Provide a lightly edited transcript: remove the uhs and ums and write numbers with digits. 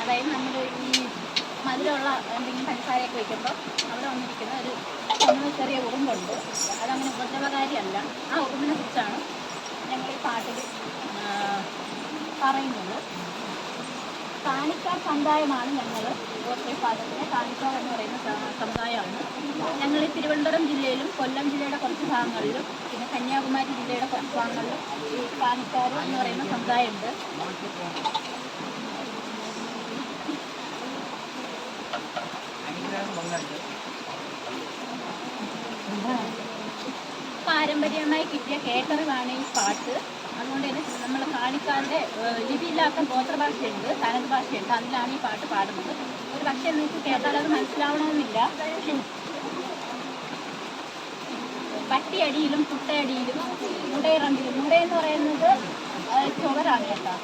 അതായത് നമ്മൾ ഈ മധുരമുള്ള എന്തെങ്കിലും പഞ്ചസാരയൊക്കെ വയ്ക്കുമ്പോൾ അവിടെ വന്നിരിക്കുന്ന ഒരു ചെറിയ ഉറുമ്പുണ്ട്. അതങ്ങനെ ഉപദ്രവകാരിയല്ല. ആ ഉറുമ്പിനെ കുറിച്ചാണ് ഞങ്ങൾ ഈ പാട്ടിൽ പറയുന്നത്. കാണിക്കാർ സമുദായമാണ് ഞങ്ങൾ. ഗോത്രവിഭാഗത്തിലെ കാണിക്കാർ എന്ന് പറയുന്ന സമുദായമാണ് ഞങ്ങൾ. തിരുവനന്തപുരം ജില്ലയിലും കൊല്ലം ജില്ലയുടെ കുറച്ച് ഭാഗങ്ങളിലും പിന്നെ കന്യാകുമാരി ജില്ലയുടെ കുറച്ച് ഭാഗങ്ങളിലും ഈ കാണിക്കാർ എന്ന് പറയുന്ന സമുദായമുണ്ട്. പാരമ്പര്യമായി കിട്ടിയ കേട്ടറിവാണ് ഈ പാട്ട്. അതുകൊണ്ട് തന്നെ നമ്മൾ കാണിക്കാരുടെ ലിപിയില്ലാത്ത ഗോത്രഭാഷയുണ്ട്, തനത് ഭാഷയുണ്ട്. അതിലാണ് ഈ പാട്ട് പാടുന്നത്. ഒരു പക്ഷേ നിങ്ങൾക്ക് കേട്ടാൽ അത് മനസ്സിലാവണമെന്നില്ല. പട്ടിയടിയിലും കുട്ടയടിയിലും മുടയിറമ്പിലും, മുടയെന്ന് പറയുന്നത് ചുവരാണ് കേട്ടോ.